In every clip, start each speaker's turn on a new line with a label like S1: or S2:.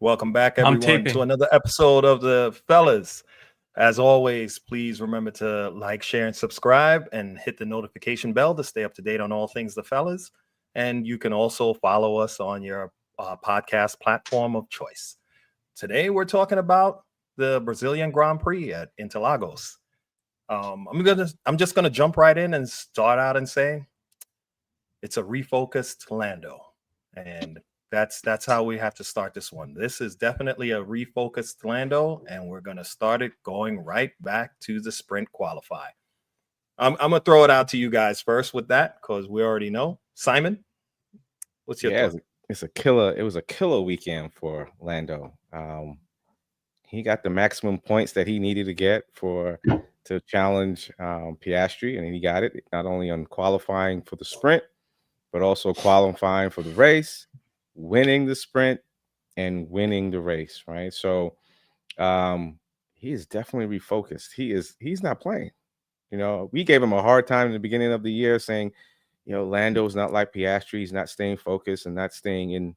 S1: Welcome back,
S2: I'm
S1: everyone,
S2: taping.
S1: to another episode of the Fellas. As always, please remember to like, share, and subscribe, and hit the notification bell to stay up to date on all things the Fellas. And you can also follow us on your podcast platform of choice. Today, we're talking about the Brazilian Grand Prix at Interlagos. I'm just gonna jump right in and start out and say it's a refocused Lando, and that's how we have to start this one. This is definitely a refocused Lando, and we're gonna start it going right back to the sprint qualify. I'm gonna throw it out to you guys first with that because we already know. Simon, what's your thought?
S3: It's a killer. It was a killer weekend for Lando. He got the maximum points that he needed to get to challenge Piastri, and he got it not only on qualifying for the sprint, but also qualifying for the race, winning the sprint, and winning the race. Right, so he is definitely refocused. He's not playing. We gave him a hard time in the beginning of the year, saying, Lando's not like Piastri. He's not staying focused and not staying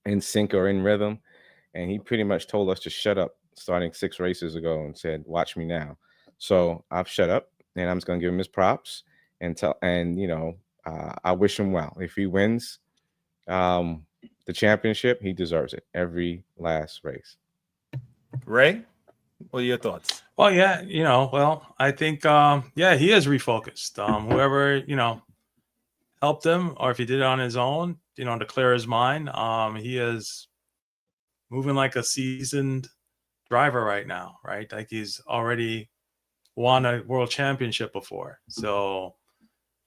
S3: in sync or in rhythm. And he pretty much told us to shut up starting 6 races ago and said, watch me now. So I've shut up, and I'm just going to give him his props and I wish him well. If he wins the championship, he deserves it every last race.
S1: Ray, what are your thoughts?
S2: Well, yeah, I think, he is refocused. Whoever, helped him, or if he did it on his own, to clear his mind, he is moving like a seasoned driver right now, right? Like he's already won a world championship before. So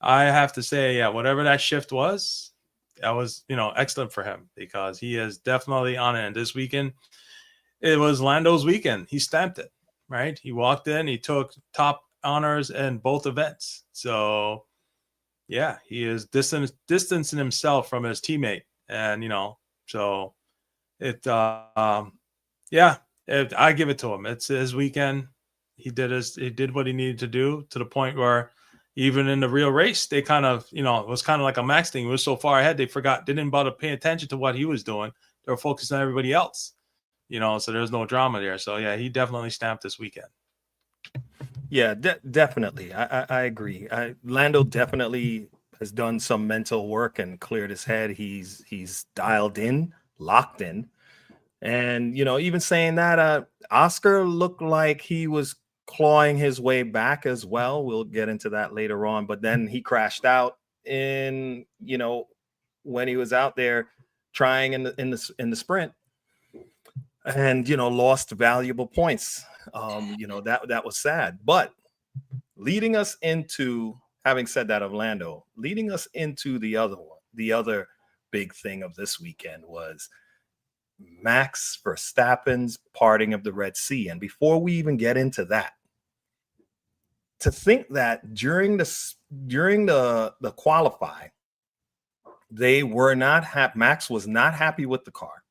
S2: I have to say, whatever that shift was, that was, excellent for him because he is definitely on it. And this weekend, it was Lando's weekend. He stamped it, right? He walked in, he took top honors in both events. So, yeah, he is distancing himself from his teammate. And, so I give it to him. It's his weekend. He did what he needed to do to the point where even in the real race, they kind of, it was kind of like a Max thing. He was so far ahead, didn't bother pay attention to what he was doing. They were focused on everybody else, so there's no drama there. So, yeah, he definitely stamped this weekend.
S1: Yeah, definitely. I agree. Lando definitely has done some mental work and cleared his head. He's dialed in, locked in. And, even saying that, Oscar looked like he was clawing his way back as well. We'll get into that later on. But then he crashed out when he was out there trying in the sprint and, lost valuable points. That was sad. But leading us into, having said that of Lando, leading us into the other big thing of this weekend was Max Verstappen's parting of the Red Sea. And before we even get into that, to think that during the qualify, they were not happy. Max was not happy with the car.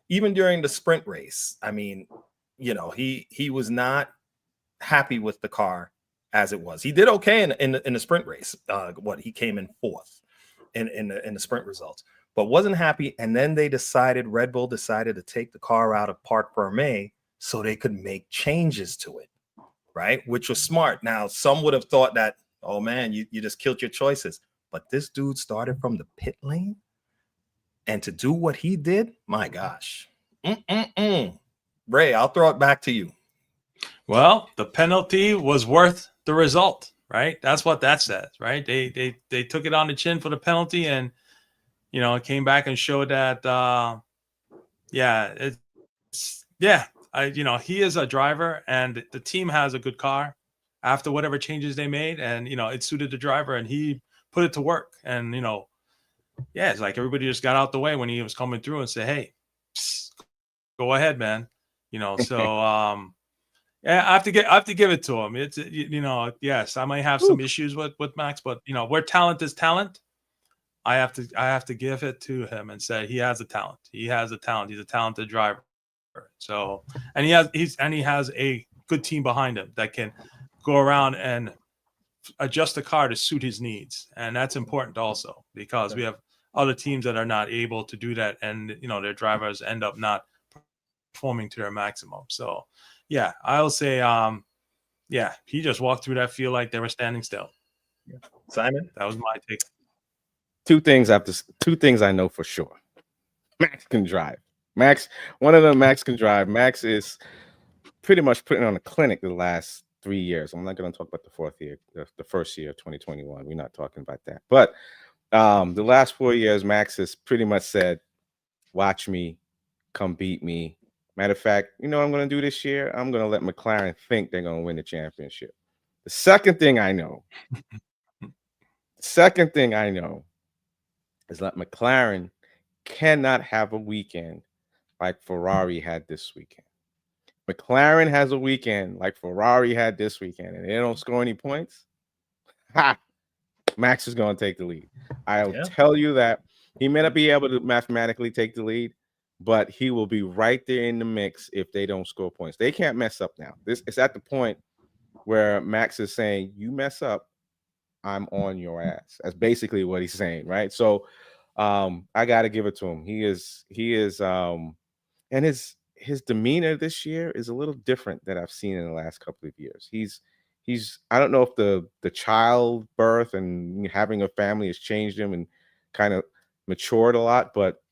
S1: Even during the sprint race, I mean, he was not happy with the car as it was. He did okay in the sprint race. He came in 4th in the sprint results, but wasn't happy. And then Red Bull decided to take the car out of Parc Fermé so they could make changes to it, right? Which was smart. Now, some would have thought that, oh man, you just killed your choices. But this dude started from the pit lane, and to do what he did, my gosh. Ray, I'll throw it back to you.
S2: Well, the penalty was worth the result, right? That's what that says, right? They took it on the chin for the penalty, and it came back and showed that he is a driver, and the team has a good car after whatever changes they made, and it suited the driver, and he put it to work. And it's like everybody just got out the way when he was coming through and said, hey, go ahead, man. So I have to give it to him. It's yes, I might have some issues with Max, but where talent is talent, I have to give it to him and say he has a talent. He has a talent. He's a talented driver. So, and he has a good team behind him that can go around and adjust the car to suit his needs. And that's important also because we have other teams that are not able to do that. And, their drivers end up not performing to their maximum. So, yeah, I'll say, yeah, he just walked through that field like they were standing still.
S1: Yeah. Simon,
S2: that was my take.
S3: Two things I know for sure. Max can drive. One of them, Max can drive. Max is pretty much putting on a clinic the last 3 years. I'm not going to talk about the fourth year, the first year, 2021. We're not talking about that. But the last 4 years, Max has pretty much said, watch me, come beat me. Matter of fact, you know what I'm going to do this year? I'm going to let McLaren think they're going to win the championship. The second thing I know is that McLaren cannot have a weekend like Ferrari had this weekend. McLaren has a weekend like Ferrari had this weekend, and they don't score any points. Ha! Max is going to take the lead. I'll tell you that. He may not be able to mathematically take the lead, but he will be right there in the mix if they don't score points. They can't mess up now. It's at the point where Max is saying, you mess up, I'm on your ass. That's basically what he's saying, right? So I got to give it to him. He is and his demeanor this year is a little different than I've seen in the last couple of years. He's I don't know if the childbirth and having a family has changed him and kind of matured a lot, but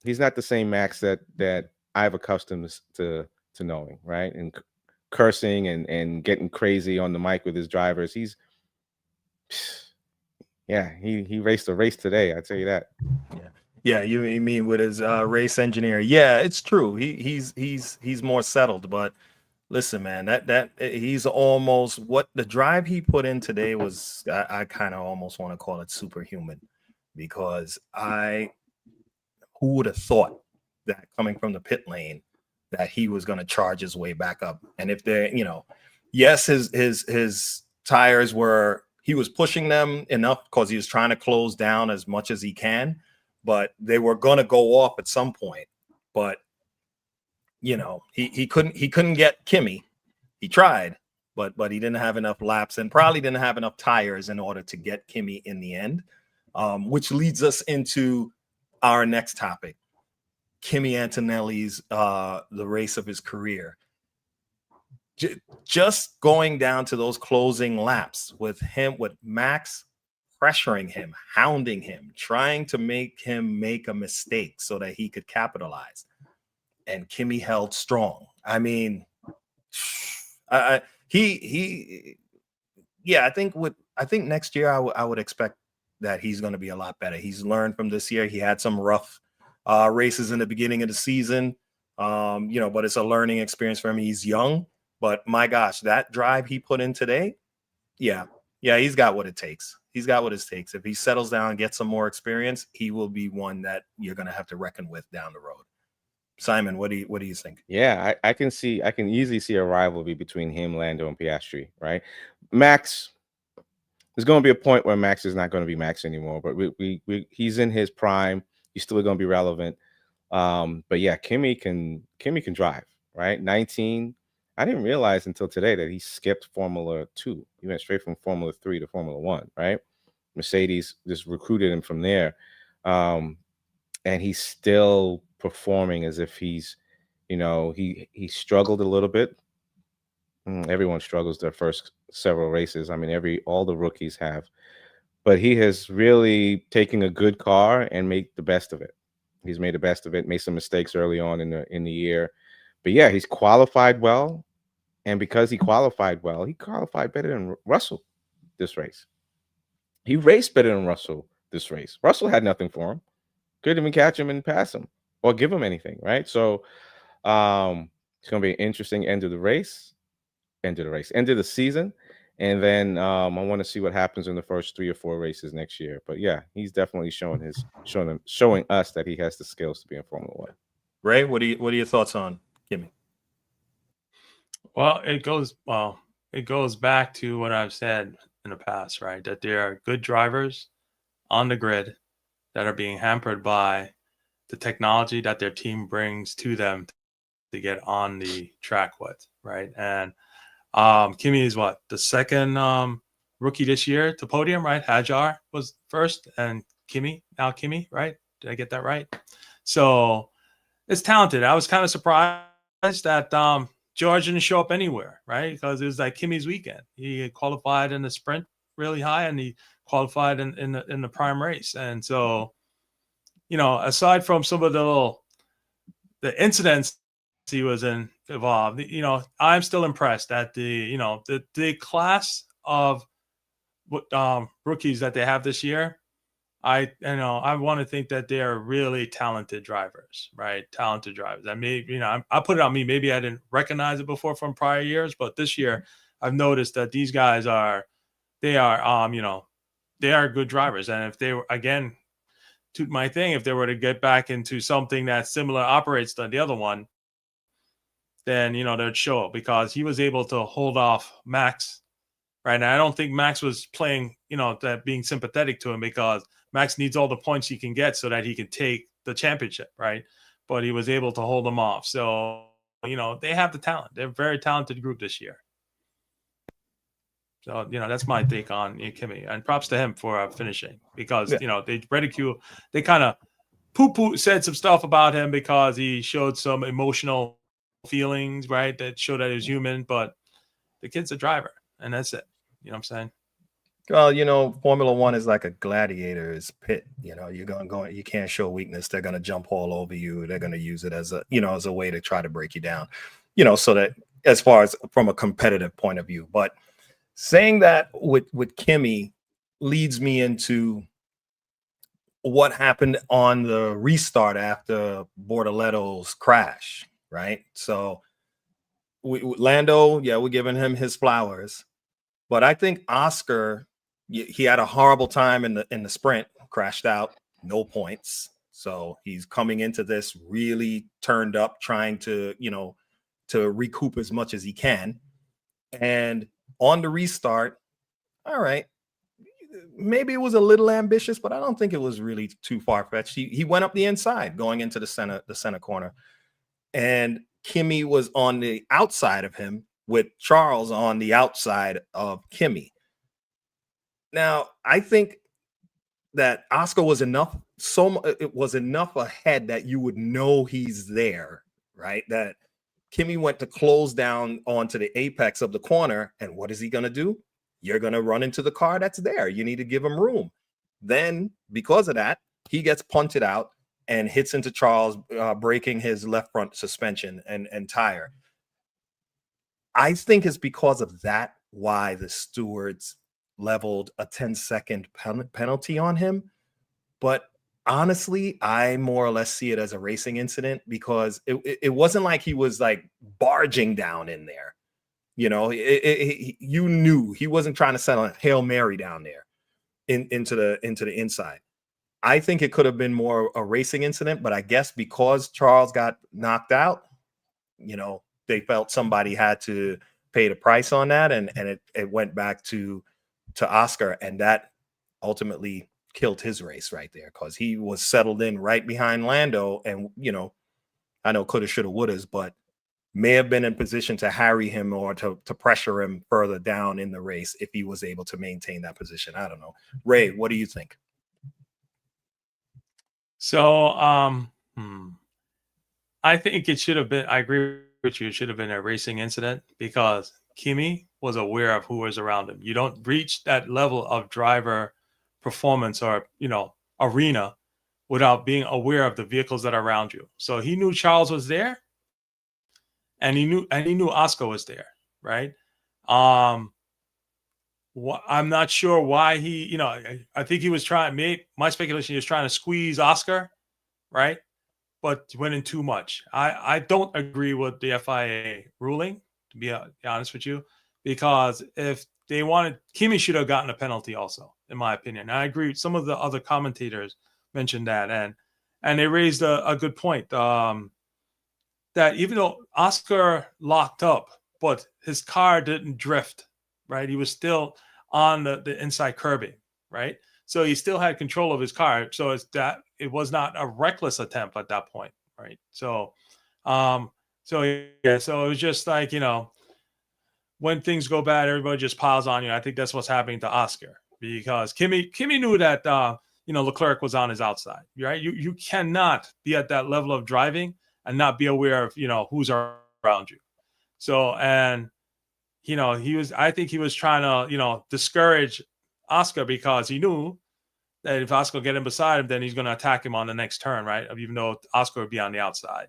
S3: he's not the same Max that I've accustomed to knowing, right? And cursing and getting crazy on the mic with his drivers. He raced a race today, I tell you that.
S1: Yeah, you mean with his race engineer? Yeah, it's true. He's more settled, but listen, man, that he's almost what the drive he put in today was. I kind of almost want to call it superhuman, because who would have thought that coming from the pit lane that he was going to charge his way back up? And if they're, yes, his tires were, he was pushing them enough because he was trying to close down as much as he can, but they were going to go off at some point. But he couldn't get Kimi. He tried, but he didn't have enough laps and probably didn't have enough tires in order to get Kimi in the end, which leads us into our next topic, Kimi Antonelli's the race of his career. Just going down to those closing laps with Max pressuring him, hounding him, trying to make him make a mistake so that he could capitalize. And Kimi held strong. I mean, I think next year I would expect that he's going to be a lot better. He's learned from this year. He had some rough races in the beginning of the season, but it's a learning experience for him. He's young, but my gosh, that drive he put in today, he's got what it takes. He's got what it takes. If he settles down and gets some more experience, he will be one that you're going to have to reckon with down the road. Simon, what do you think?
S3: Yeah, I can easily see a rivalry between him, Lando, and Piastri, right? Max, there's going to be a point where Max is not going to be Max anymore, but he's in his prime. He's still going to be relevant. But yeah, Kimi can drive, right? 19. I didn't realize until today that he skipped Formula 2. He went straight from Formula 3 to Formula 1, right? Mercedes just recruited him from there. And he's still performing as if he's, he struggled a little bit. Everyone struggles their first several races. I mean, all the rookies have, but he has really taken a good car and made the best of it. He's made the best of it, made some mistakes early on in the year, but yeah, he's qualified well. And because he qualified well, he qualified better than Russell this race. He raced better than Russell this race. Russell had nothing for him. Couldn't even catch him and pass him or give him anything, right? So it's going to be an interesting end of the season. And then I want to see what happens in the first 3 or 4 races next year. But yeah, he's definitely showing us that he has the skills to be in Formula 1.
S1: Ray, what are your thoughts on Kimi?
S2: Well, it goes back to what I've said in the past, right? That there are good drivers on the grid that are being hampered by the technology that their team brings to them to get on the track with, right? And Kimi is the second rookie this year to podium, right? Hajar was first, and Kimi, right? Did I get that right? So it's talented. I was kind of surprised that George didn't show up anywhere, right? Because it was like Kimi's weekend. He qualified in the sprint really high, and he qualified in the prime race. And so, aside from some of the incidents he was involved, I'm still impressed at the class of rookies that they have this year. I want to think that they are really talented drivers, right? Talented drivers. I may, I put it on me. Maybe I didn't recognize it before from prior years, but this year I've noticed that these guys they are good drivers. And if they were, again, to my thing, if they were to get back into something that similar operates to the other one, then, they'd show up, because he was able to hold off Max, right? And I don't think Max was playing, that being sympathetic to him, because Max needs all the points he can get so that he can take the championship, right? But he was able to hold them off. So, they have the talent. They're a very talented group this year. So, that's my take on Kimi. And props to him for finishing, because, they kind of poo-poo said some stuff about him because he showed some emotional feelings, right? That showed that he was human, but the kid's a driver, and that's it. You know what I'm saying?
S1: Well, Formula One is like a gladiator's pit. You're going, you can't show weakness. They're going to jump all over you. They're going to use it as a way to try to break you down, so that, as far as from a competitive point of view. But saying that with Kimi leads me into what happened on the restart after Bortoletto's crash, right? So Lando, we're giving him his flowers, but I think Oscar, he had a horrible time in the sprint, crashed out, no points. So he's coming into this really turned up, trying to recoup as much as he can. And on the restart, all right, maybe it was a little ambitious, but I don't think it was really too far-fetched. He went up the inside going into the center corner, and Kimi was on the outside of him with Charles on the outside of Kimi. Now, I think that Oscar was enough. It was enough ahead that you would know he's there, right? That Kimi went to close down onto the apex of the corner, and what is he going to do? You're going to run into the car that's there. You need to give him room. Then, because of that, he gets punted out and hits into Charles, breaking his left front suspension and tire. I think it's because of that why the stewards leveled a 10-second penalty on him. But honestly, I more or less see it as a racing incident, because it wasn't like he was like barging down in there. You knew he wasn't trying to set a Hail Mary down there into the inside. I think it could have been more a racing incident, but I guess because Charles got knocked out, they felt somebody had to pay the price on that, and it went back to Oscar, and that ultimately killed his race right there, because he was settled in right behind Lando, and I know coulda, shoulda, wouldas, but may have been in position to harry him or to pressure him further down in the race if he was able to maintain that position. I don't know. Ray, what do you think?
S2: So, I think it should have been, I agree with you, it should have been a racing incident, because Kimi was aware of who was around him. You don't reach that level of driver performance or, arena without being aware of the vehicles that are around you. So he knew Charles was there, and he knew Oscar was there, right? I'm not sure why he, I think he was my speculation, he was trying to squeeze Oscar, right? But went in too much. I don't agree with the FIA ruling, to be honest with you, because if they wanted, Kimi should have gotten a penalty also, in my opinion. And I agree with some of the other commentators mentioned that, and they raised a good point, that even though Oscar locked up, but his car didn't drift, right? He was still on the inside curbing, right? So he still had control of his car. So it was not a reckless attempt at that point, right? So it was just like, when things go bad, everybody just piles on you. I think that's what's happening to Oscar, because Kimi knew that Leclerc was on his outside, right? You cannot be at that level of driving and not be aware of who's around around you. So, and I think he was trying to, discourage Oscar, because he knew that if Oscar get him beside him, then he's going to attack him on the next turn, right? Even though Oscar would be on the outside.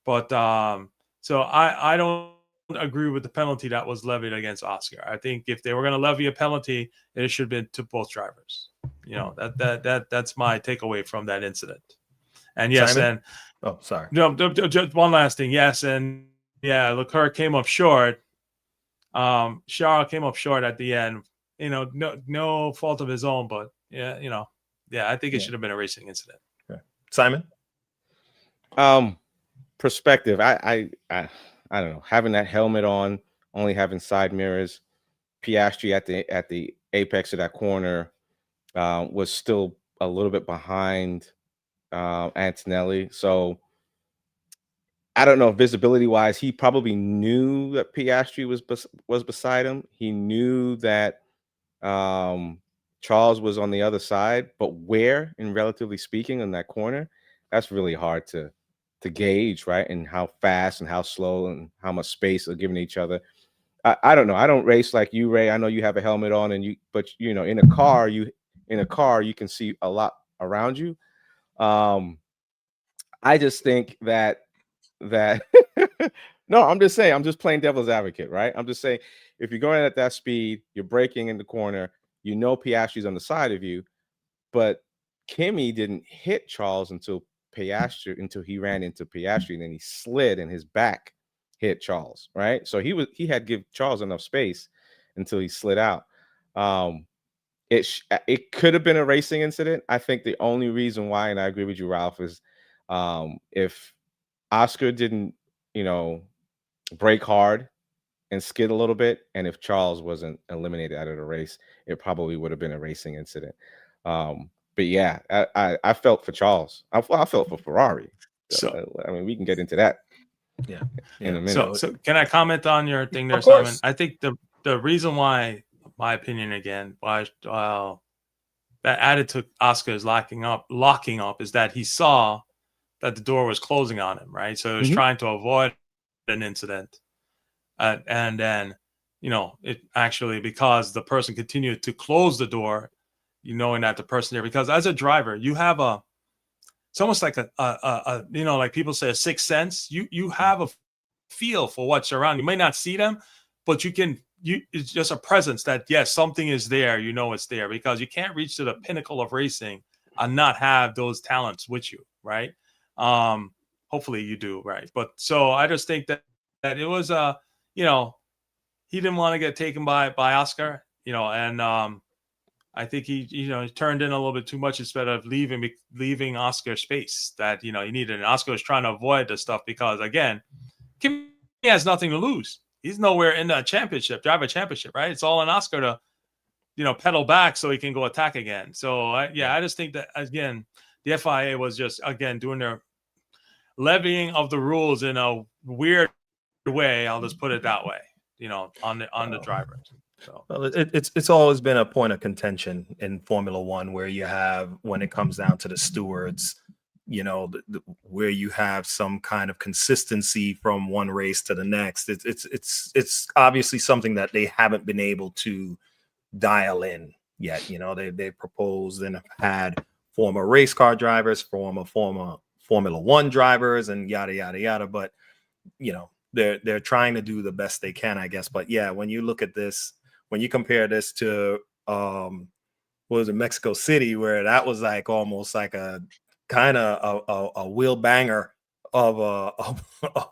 S2: But so I don't agree with the penalty that was levied against Oscar. I think if they were going to levy a penalty, it should have been to both drivers. That's my takeaway from that incident. And yes,
S1: Simon?
S2: and
S1: oh, sorry.
S2: No, just one last thing. Yes, and yeah, Leclerc came up short. Charles came up short at the end. No fault of his own, but I think it should have been a racing incident.
S1: Okay. Simon?
S3: Perspective. I don't know. Having that helmet on, only having side mirrors, Piastri at the apex of that corner was still a little bit behind Antonelli. So I don't know, visibility wise, he probably knew that Piastri was beside him. He knew that Charles was on the other side, but where, in relatively speaking, in that corner, that's really hard to gauge, right? And how fast and how slow and how much space they're giving each other. I don't know. I don't race like you, Ray. I know you have a helmet on, but in a car you can see a lot around you. I just think that no, I'm just saying, I'm just playing devil's advocate, right? I'm just saying, if you're going at that speed, you're braking in the corner, Piastri's on the side of you, but Kimi didn't hit Charles until he ran into Piastri, and then he slid and his back hit Charles, right? So he had give Charles enough space until he slid out. It could have been a racing incident. I think the only reason why, and I agree with you, Ralph, is if Oscar didn't, brake hard and skid a little bit, and if Charles wasn't eliminated out of the race, it probably would have been a racing incident. But yeah, I felt for Charles. I felt for Ferrari. So I mean, we can get into that.
S1: Yeah.
S3: In a minute.
S2: So can I comment on your thing there,
S1: Of course.
S2: Simon? I think the reason why, my opinion again, why that added to Oscar's locking up is that he saw that the door was closing on him, right? So he was trying to avoid an incident. And then, it actually, because the person continued to close the door, knowing that the person there, because as a driver, you have it's almost like a like people say, a sixth sense. You have a feel for what's around. You may not see them, but it's just a presence that, yes, something is there. It's there, because you can't reach to the pinnacle of racing and not have those talents with you, right? Hopefully you do, right? But so I just think that it was he didn't want to get taken by Oscar, and I think he turned in a little bit too much instead of leaving Oscar space that he needed. And Oscar was trying to avoid the stuff because, again, Kimi has nothing to lose. He's nowhere in the driver championship, right? It's all on Oscar to pedal back so he can go attack again. So I just think that, again, the FIA was just, again, doing their levying of the rules in a weird way. I'll just put it that way, on the drivers. So.
S1: Well, it's always been a point of contention in Formula One, where you have, when it comes down to the stewards, where you have some kind of consistency from one race to the next. It's obviously something that they haven't been able to dial in yet. They proposed and have had former race car drivers, former Formula One drivers, and yada yada yada. But they're trying to do the best they can, I guess. But yeah, when you look at this, when you compare this to what was it, Mexico City, where that was like almost like a kind of a wheel banger of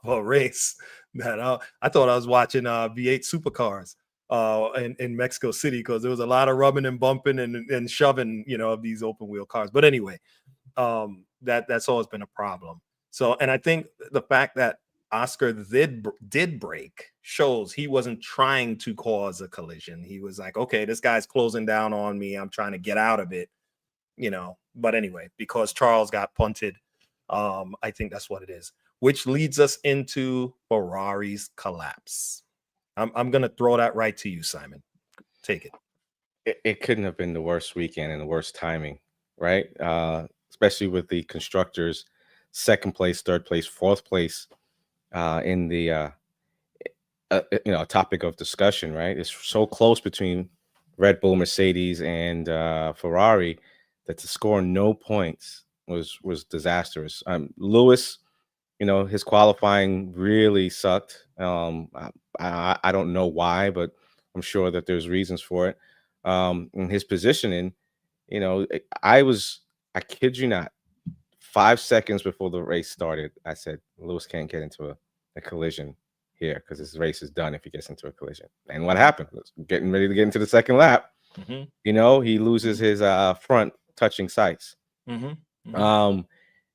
S1: a race, that I thought I was watching V8 supercars in Mexico City, because there was a lot of rubbing and bumping and shoving, of these open wheel cars. But anyway, that's always been a problem. So, and I think the fact that Oscar did break shows he wasn't trying to cause a collision. He was like, okay, this guy's closing down on me, I'm trying to get out of it, But anyway, because Charles got punted, I think that's what it is, which leads us into Ferrari's collapse. I'm going to throw that right to you, Simon. Take it.
S3: It couldn't have been the worst weekend and the worst timing, right? Especially with the constructors, second place, third place, fourth place in the a topic of discussion, right? It's so close between Red Bull, Mercedes, and Ferrari that to score no points was disastrous. Lewis, his qualifying really sucked. I don't know why, but I'm sure that there's reasons for it. And his positioning, I kid you not, 5 seconds before the race started, I said Lewis can't get into a collision here because this race is done if he gets into a collision. And what happened? Getting ready to get into the second lap. He loses his front touching sights. And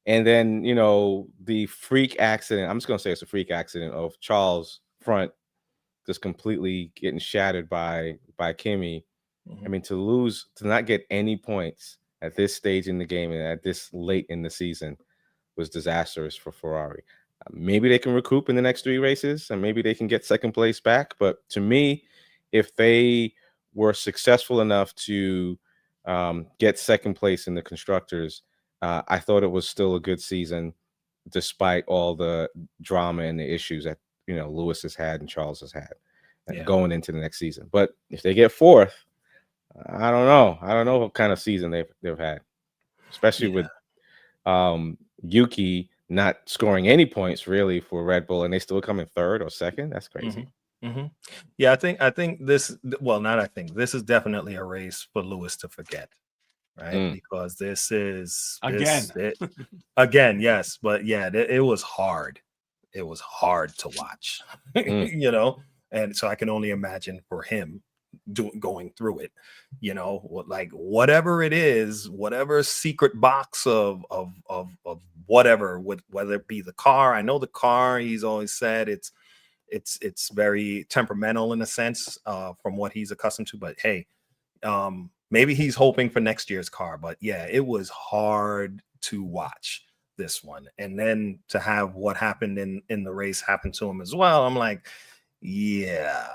S3: then, the freak accident, I'm just going to say it's a freak accident of Charles' front just completely getting shattered by Kimi. I mean, to not get any points at this stage in the game and at this late in the season was disastrous for Ferrari. Maybe they can recoup in the next 3 races and maybe they can get second place back. But to me, if they were successful enough to get second place in the constructors, I thought it was still a good season, despite all the drama and the issues that Lewis has had and Charles has had going into the next season. But if they get fourth, I don't know. I don't know what kind of season they've had, especially with Yuki not scoring any points really for Red Bull, and they still come in third or second. That's crazy.
S1: Yeah, I think this. Well, not I think this is definitely a race for Lewis to forget. Right, because this is again, yes, but yeah, it was hard. It was hard to watch, and so I can only imagine for him going through it, like whatever it is, whatever secret box of whatever, whether it be the car. I know the car. He's always said it's very temperamental in a sense, from what he's accustomed to. But hey, maybe he's hoping for next year's car, but yeah, it was hard to watch this one. And then to have what happened in the race happen to him as well. I'm like, yeah,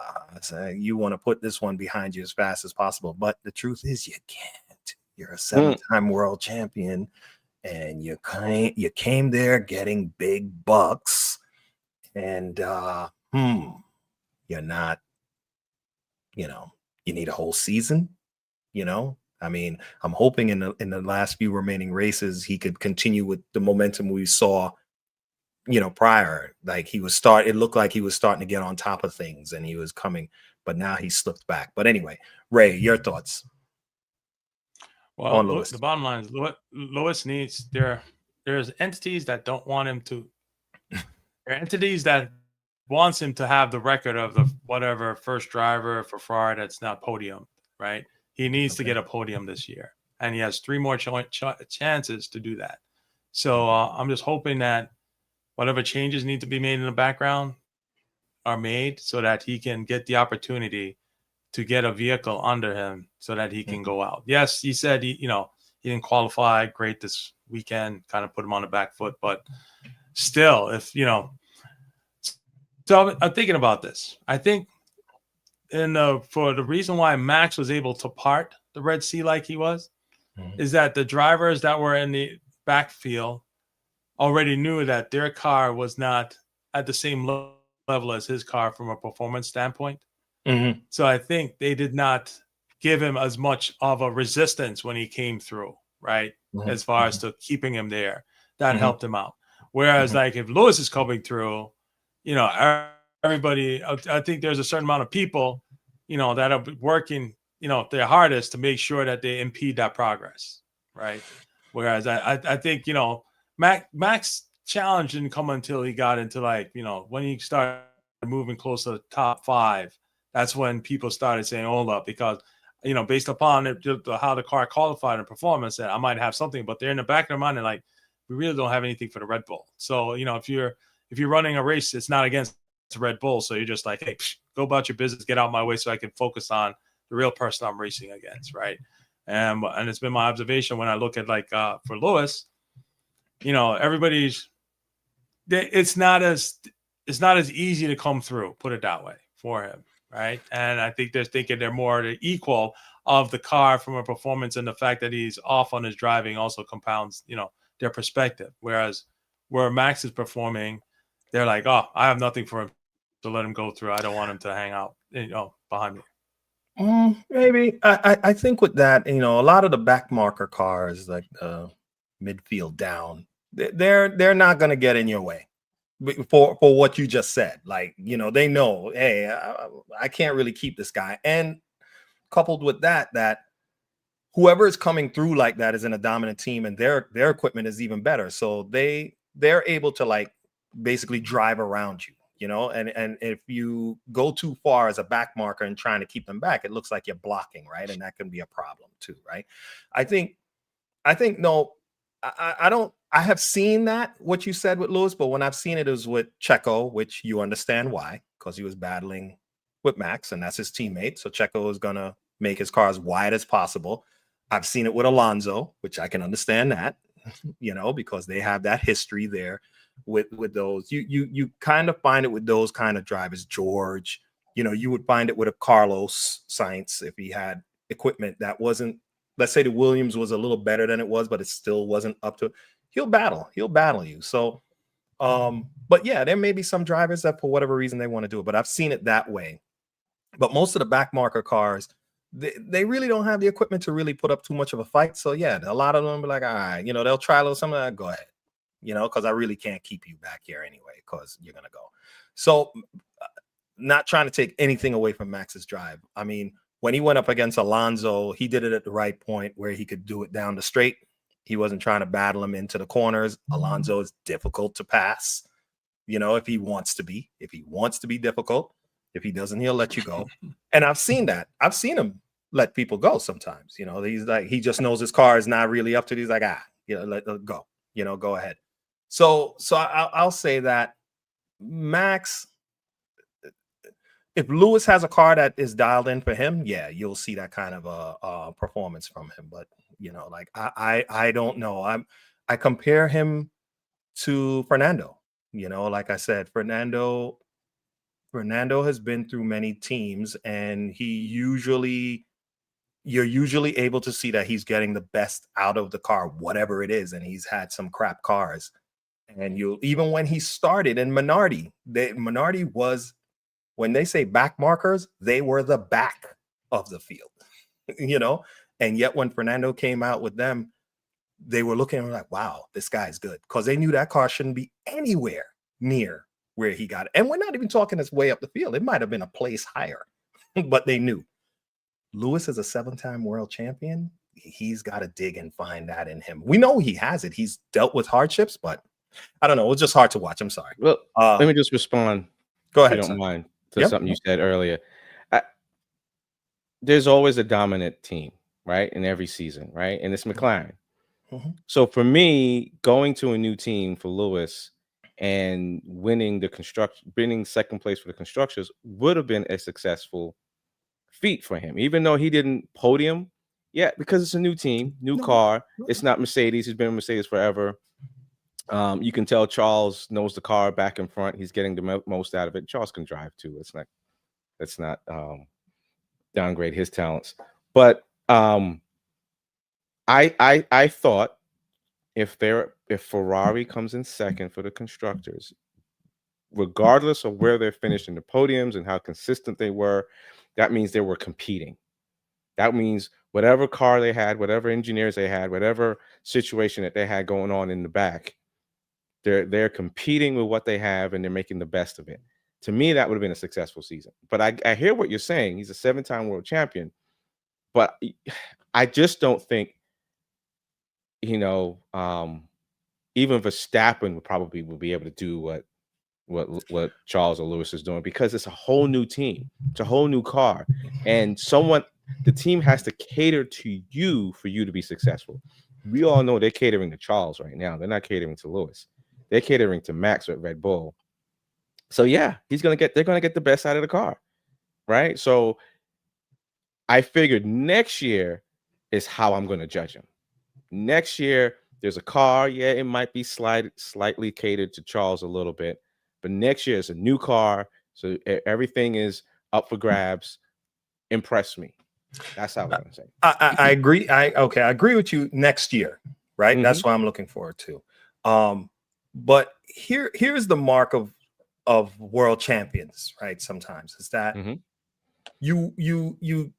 S1: you want to put this one behind you as fast as possible. But the truth is you can't. You're a 7-time world champion and you came there getting big bucks and you're not, you need a whole season. I mean, I'm hoping in the last few remaining races he could continue with the momentum we saw, prior. Like it looked like he was starting to get on top of things and he was coming, but now he slipped back. But anyway, Ray, your thoughts?
S2: Well, on Lewis. The bottom line is Lewis needs there's entities that don't want him to. There are entities that wants him to have the record of the whatever first driver for Ferrari that's not podium, right? He needs to get a podium this year, and he has 3 more chances to do that. So I'm just hoping that whatever changes need to be made in the background are made so that he can get the opportunity to get a vehicle under him so that he can go out. Yes, he said he didn't qualify great this weekend, kind of put him on the back foot, but still, if So I'm thinking about this. I think for the reason why Max was able to part the Red Sea like he was, is that the drivers that were in the backfield already knew that their car was not at the same level as his car from a performance standpoint. So I think they did not give him as much of a resistance when he came through, right? As far as to keeping him there. That helped him out. Whereas like if Lewis is coming through, everybody, I think there's a certain amount of people, that are working, their hardest to make sure that they impede that progress, right? Whereas I think, Max challenge didn't come until he got into when he started moving close to the top 5, that's when people started saying, hold up, because, based upon how the car qualified and performance, that I might have something, but they're in the back of their mind and like, we really don't have anything for the Red Bull. So, if you're running a race, it's not against Red Bull. So you're just like, hey, go about your business, get out of my way so I can focus on the real person I'm racing against, right? And it's been my observation when I look at for Lewis, it's not as easy to come through, put it that way, for him, right? And I think they're thinking they're more the equal of the car from a performance, and the fact that he's off on his driving also compounds, their perspective. Whereas where Max is performing, they're like, oh, I have nothing for him to let him go through. I don't want him to hang out, behind me.
S1: Maybe. I think with that, a lot of the back marker cars, like midfield down, they're not going to get in your way for what you just said. Like, they know, hey, I can't really keep this guy. And coupled with that whoever is coming through like that is in a dominant team, and their equipment is even better. So they're able to like basically drive around you. And if you go too far as a back marker and trying to keep them back, it looks like you're blocking, right? And that can be a problem too, right? I think no, I have seen that, what you said with Lewis, but when I've seen it was with Checo, which you understand why, because he was battling with Max and that's his teammate. So Checo is going to make his car as wide as possible. I've seen it with Alonso, which I can understand that, because they have that history there. With those, you kind of find it with those kind of drivers. George, you would find it with a Carlos Sainz if he had equipment that wasn't, let's say the Williams was a little better than it was, but it still wasn't up to, he'll battle you. So but yeah, there may be some drivers that for whatever reason they want to do it, but I've seen it that way. But most of the back marker cars, they really don't have the equipment to really put up too much of a fight. So yeah, a lot of them be like, all right, they'll try a little something, like, go ahead. Because I really can't keep you back here anyway, because you're going to go. So not trying to take anything away from Max's drive. I mean, when he went up against Alonso, he did it at the right point where he could do it down the straight. He wasn't trying to battle him into the corners. Alonso is difficult to pass, if he wants to be. If he wants to be difficult, if he doesn't, he'll let you go. And I've seen that. I've seen him let people go sometimes. He's like, he just knows his car is not really up to it. He's like, let go, go ahead. So I'll say that Max, if Lewis has a car that is dialed in for him, yeah, you'll see that kind of a performance from him. But like I don't know. I compare him to Fernando. Like I said, Fernando has been through many teams, and you're usually able to see that he's getting the best out of the car, whatever it is, and he's had some crap cars. And even when he started in Minardi was, when they say back markers, they were the back of the field, and yet when Fernando came out with them, they were looking at him like, wow, this guy's good, because they knew that car shouldn't be anywhere near where he got it. And we're not even talking this way up the field. It might have been a place higher, but they knew. Lewis is a 7-time world champion. He's got to dig and find that in him. We know he has it. He's dealt with hardships, but I don't know. It was just hard to watch. I'm sorry.
S3: Well, let me just respond.
S1: Go ahead.
S3: If you don't mind, to something you said earlier. There's always a dominant team, right, in every season, right? And it's McLaren. Mm-hmm. So for me, going to a new team for Lewis and winning second place for the constructors would have been a successful feat for him, even though he didn't podium yet, because it's a new team, new car. It's not Mercedes. He's been with Mercedes forever. You can tell Charles knows the car back and front. He's getting the most out of it. Charles can drive too. Let's not downgrade his talents. But I thought if Ferrari comes in second for the constructors, regardless of where they're finished in the podiums and how consistent they were, that means they were competing. That means whatever car they had, whatever engineers they had, whatever situation that they had going on in the back, they're competing with what they have, and they're making the best of it. To me, that would have been a successful season. But I hear what you're saying. He's a 7-time world champion. But I just don't think, even Verstappen would be able to do what Charles or Lewis is doing, because it's a whole new team. It's a whole new car. And the team has to cater to you for you to be successful. We all know they're catering to Charles right now. They're not catering to Lewis. They're catering to Max at Red Bull. So yeah, they're gonna get the best out of the car, right? So I figured next year is how I'm gonna judge him. Next year, there's a car. Yeah, it might be slightly catered to Charles a little bit, but next year it's a new car, so everything is up for grabs. Impress me. That's how I'm gonna say.
S1: I agree. I agree with you next year, right? Mm-hmm. That's what I'm looking forward to. But here's the mark of of world champions, right? Sometimes is that
S3: Mhm.
S1: you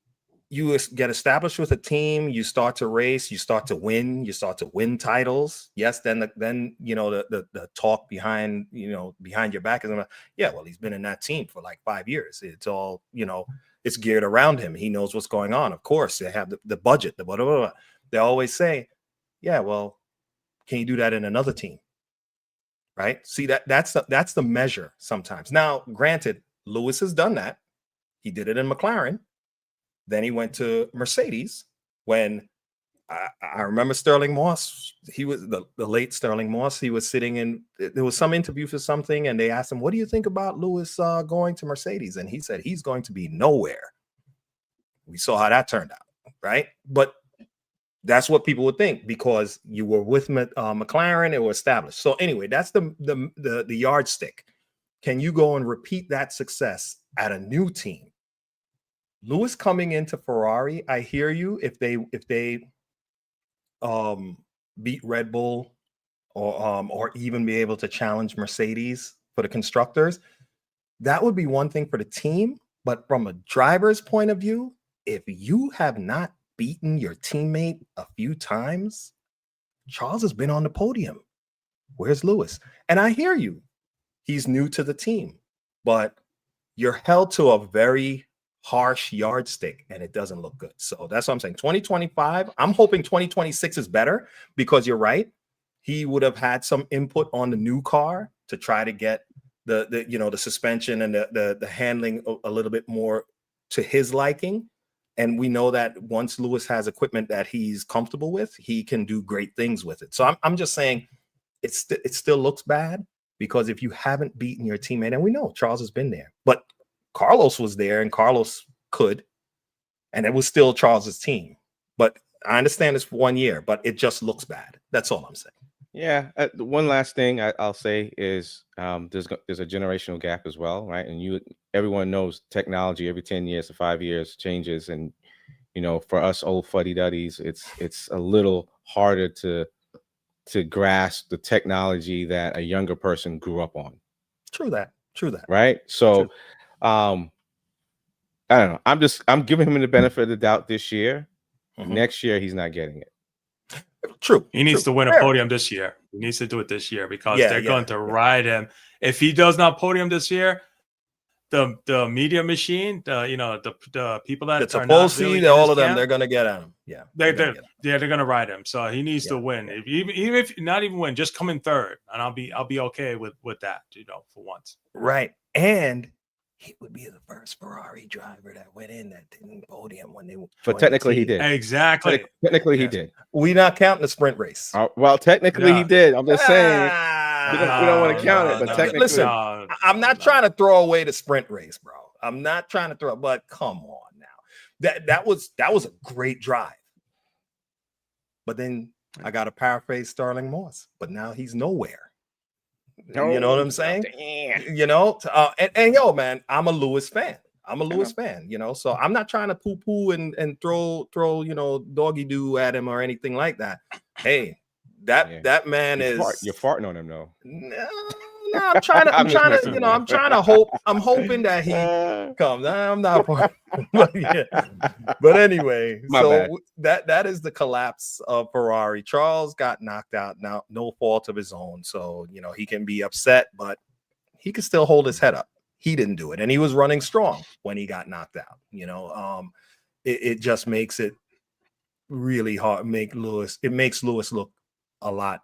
S1: get established with a team, you start to race, you start to win titles. Yes, then the talk behind behind your back is yeah, well, he's been in that team for like 5 years. It's all, it's geared around him. He knows what's going on. Of course, they have the budget, the blah, blah, blah. They always say, yeah, well, can you do that in another team? Right? See, that's the measure sometimes. Now, granted, Lewis has done that. He did it in McLaren. Then he went to Mercedes when I remember Sterling Moss. He was the late Sterling Moss. He was sitting in, there was some interview for something, and they asked him, what do you think about Lewis going to Mercedes? And he said, he's going to be nowhere. We saw how that turned out, right? But that's what people would think because you were with McLaren, it was established. So anyway, that's the yardstick. Can you go and repeat that success at a new team? Lewis coming into Ferrari, I hear you. If they beat Red Bull or even be able to challenge Mercedes for the constructors, that would be one thing for the team. But from a driver's point of view, if you have not beaten your teammate a few times, Charles has been on the podium. Where's Lewis? And I hear you. He's new to the team, but you're held to a very harsh yardstick and it doesn't look good. So that's what I'm saying. 2025, I'm hoping 2026 is better because you're right. He would have had some input on the new car to try to get the suspension and the handling a little bit more to his liking. And we know that once Lewis has equipment that he's comfortable with, he can do great things with it. So I'm just saying it still looks bad because if you haven't beaten your teammate, and we know Charles has been there, but Carlos was there and Carlos could, and it was still Charles's team. But I understand it's 1 year, but it just looks bad. That's all I'm saying.
S3: Yeah. One last thing I'll say is there's a generational gap as well, right? And everyone knows technology every 10 years to 5 years changes, and for us old fuddy-duddies, it's a little harder to grasp the technology that a younger person grew up on.
S1: True that.
S3: Right. So. True. I don't know. I'm giving him the benefit of the doubt this year. Mm-hmm. Next year, he's not getting it.
S1: True.
S2: He needs to win a podium this year. He needs to do it this year because they're going to ride him. If he does not podium this year, the media machine, the people that
S1: it's supposed to see all of them, they're going to get at him. Yeah,
S2: they're going to ride him. So he needs to win. Even if not even win, just come in third, and I'll be okay with that. For once.
S1: Right, and he would be the first Ferrari driver that went in that didn't podium when they.
S3: But technically, he did.
S2: Exactly.
S3: Technically, he did.
S1: We're not counting the sprint race.
S3: Well, technically, he did. I'm just saying. We don't want to count it, but technically,
S1: listen. I'm not trying to throw away the sprint race, bro. I'm not trying to throw. But come on now, that was a great drive. But then I got to paraphrase Sterling Moss. But now he's nowhere. You know what I'm saying? And yo, man, I'm a Lewis fan. So I'm not trying to poo-poo and throw doggy doo at him or anything like that. Hey, that man
S3: you're farting on him though.
S1: No, I'm trying to hope. I'm hoping that he comes. I'm not but anyway, that is the collapse of Ferrari. Charles got knocked out. Now, no fault of his own. So, he can be upset, but he can still hold his head up. He didn't do it. And he was running strong when he got knocked out. It just makes it really hard. It makes Lewis look a lot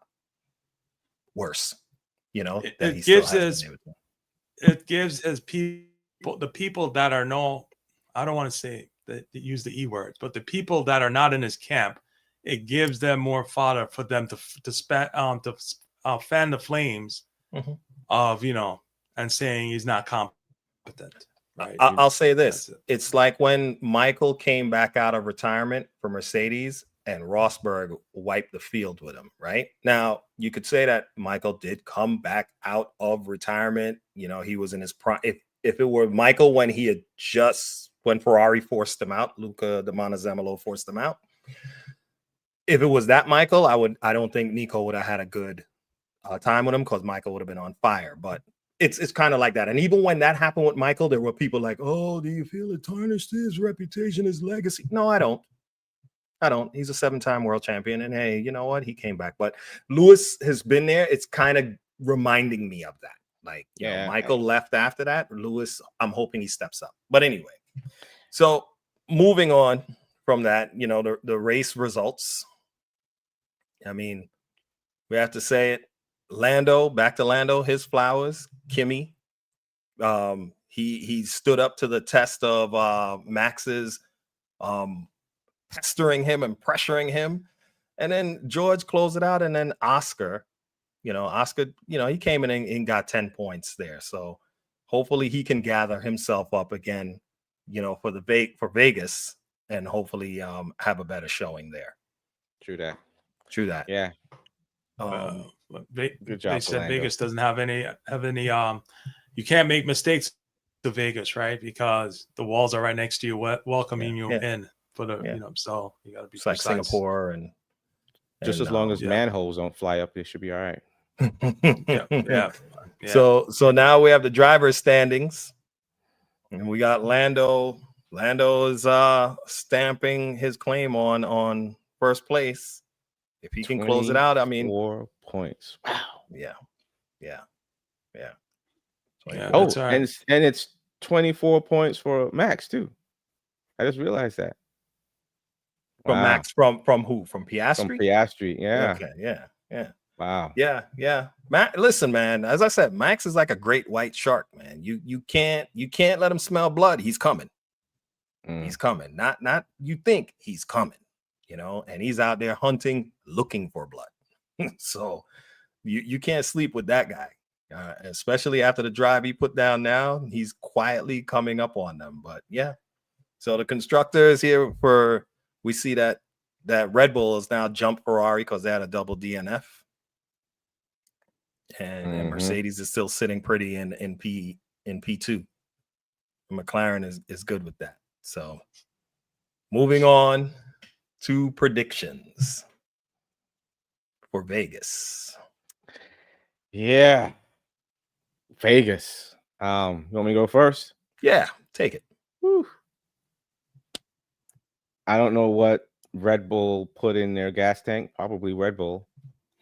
S1: worse. It
S2: gives his people, the people that are I don't want to say that use the E words, but the people that are not in his camp, it gives them more fodder for them to fan the flames of and saying he's not competent. Right?
S1: I'll say this: it's like when Michael came back out of retirement for Mercedes, and Rosberg wiped the field with him. Right now, you could say that Michael did come back out of retirement. He was in his prime. If it were Michael when Ferrari forced him out, Luca de Montezemolo forced him out. If it was that Michael, I don't think Nico would have had a good time with him because Michael would have been on fire. But it's kind of like that. And even when that happened with Michael, there were people like, "Oh, do you feel it tarnished his reputation, his legacy?" No, I don't. He's a 7-time world champion, and hey, you know what? He came back. But Lewis has been there. It's kind of reminding me of that. Like, you know, Michael left after that. Lewis, I'm hoping he steps up. But anyway, so moving on from that, you know, the race results. I mean, we have to say it. Lando, back to Lando, his flowers. Kimi, he stood up to the test of Max's pestering him and pressuring him. And then George closed it out. And then Oscar, he came in and got 10 points there. So hopefully he can gather himself up again, you know, for Vegas, and hopefully have a better showing there.
S3: True that.
S1: Yeah.
S3: Good job.
S2: They said Vegas doesn't have any. You can't make mistakes to Vegas, right? Because the walls are right next to you, welcoming you in for the, you know. So you got to be
S1: like Singapore and
S3: just as long as manholes don't fly up, it should be all right.
S2: Yeah.
S1: So now we have the driver's standings, and we got Lando. Lando is stamping his claim on first place. If he can close it out, I mean,
S3: 4 points. Wow.
S1: Yeah.
S3: Oh, right. and it's 24 points for Max too. I just realized that.
S1: From Max, from who? From Piastri?
S3: From Piastri, yeah.
S1: Okay, yeah.
S3: Wow.
S1: Yeah. Listen, man. As I said, Max is like a great white shark, man. You can't let him smell blood. He's coming. He's coming. Not you think he's coming, you know, and he's out there hunting, looking for blood. So you can't sleep with that guy. Especially after the drive he put down now, he's quietly coming up on them. But yeah, so the constructors here we see that Red Bull has now jumped Ferrari because they had a double DNF, and Mercedes is still sitting pretty in P2. McLaren is good with that. So moving on to predictions for Vegas.
S3: Yeah. Vegas. You want me to go first?
S1: Yeah, take it.
S3: Whew. I don't know what Red Bull put in their gas tank. Probably Red Bull.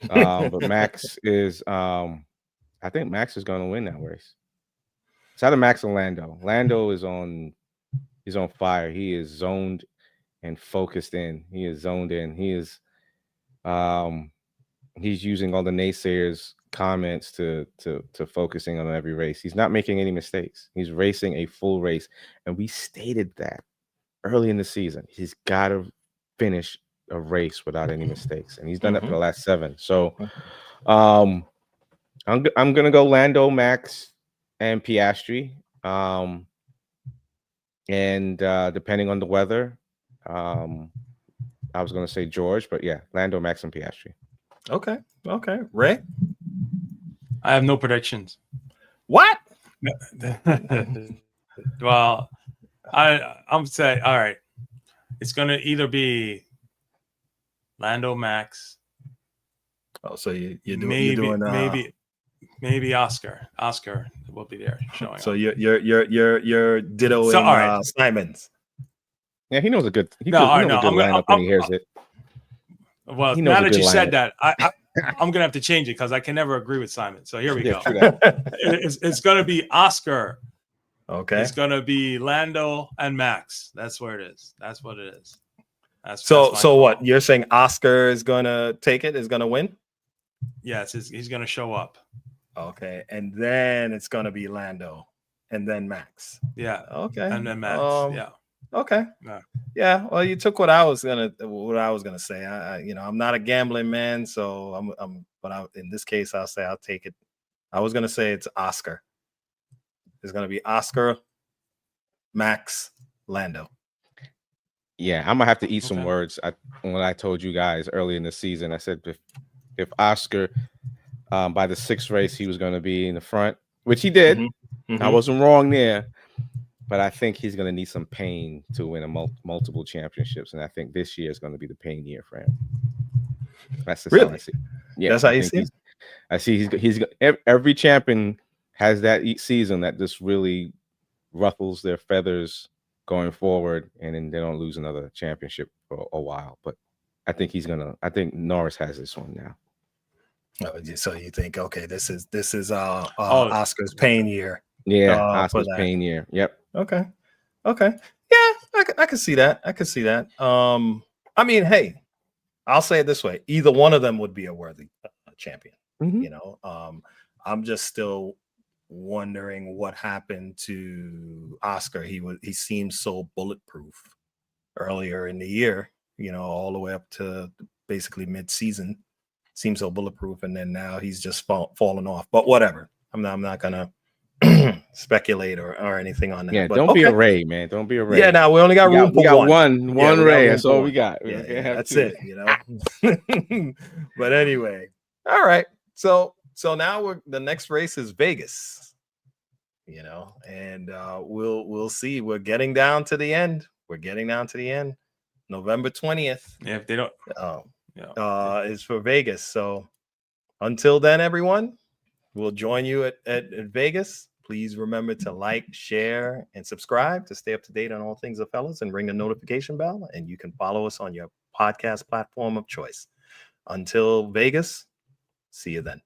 S3: But Max is I think Max is going to win that race. It's either Max and Lando. Lando is on fire. He is zoned and focused in. He is zoned in. He is he's using all the naysayers' comments to focusing on every race. He's not making any mistakes. He's racing a full race, and we stated that early in the season. He's got to finish a race without any mistakes, and he's done that for the last 7. So, I'm gonna go Lando, Max, and Piastri. And depending on the weather, I was gonna say George, but yeah, Lando, Max, and Piastri.
S1: Okay. Ray?
S2: I have no predictions.
S1: What?
S2: Well, I'm saying, all right. It's gonna either be Lando, Max.
S1: Oh, so you're doing
S2: maybe Oscar. Oscar will be there showing.
S1: So you're dittoing Simons.
S3: Yeah, he knows a good. Lineup when he hears it.
S2: Well, now that you said that, I'm gonna have to change it because I can never agree with Simon. So here we go. It's gonna be Oscar.
S1: Okay.
S2: It's gonna be Lando and Max. That's where it is. That's what it is.
S1: So what you're saying? Oscar is gonna take it? Is gonna win?
S2: Yes, he's gonna show up.
S1: Okay, and then it's gonna be Lando, and then Max.
S2: Yeah.
S1: Okay.
S2: And then Max. Yeah.
S1: Okay. Yeah. Well, you took what I was gonna say. I'm not a gambling man, so in this case, I'll say I'll take it. I was gonna say it's Oscar. It's gonna be Oscar, Max, Lando.
S3: Yeah, I'm gonna have to eat some words. When I told you guys early in the season, I said if Oscar by the 6th race he was gonna be in the front, which he did. I wasn't wrong there. But I think he's going to need some pain to win multiple championships, and I think this year is going to be the pain year for him. That's just how I see. Yeah,
S1: that's how you see it.
S3: I see he's every champion has that season that just really ruffles their feathers going forward, and then they don't lose another championship for a while. But I think I think Norris has this one now.
S1: So you think, okay, this is Oscar's pain year.
S3: Yeah, Oscar's pain year. Yep.
S1: Okay. Yeah, I can see that. I can see that. I mean, hey, I'll say it this way: either one of them would be a worthy champion.
S3: Mhm.
S1: You know, I'm just still wondering what happened to Oscar. He seemed so bulletproof earlier in the year. You know, all the way up to basically mid-season, seemed so bulletproof, and then now he's just fallen off. But whatever. I'm not gonna speculate or anything on that.
S3: Yeah,
S1: but
S3: don't be a Ray, man. Don't be a Ray.
S1: Yeah, now we only got room for
S3: one. One Ray. That's all we got.
S1: Yeah, that's it. You know. But anyway, all right. So now the next race is Vegas. You know, and we'll see. We're getting down to the end. November 20th.
S2: Yeah, if they don't.
S1: Is for Vegas. So until then, everyone, we'll join you at Vegas. Please remember to like, share, and subscribe to stay up to date on all things F1ellas, and ring the notification bell. And you can follow us on your podcast platform of choice. Until Vegas, see you then.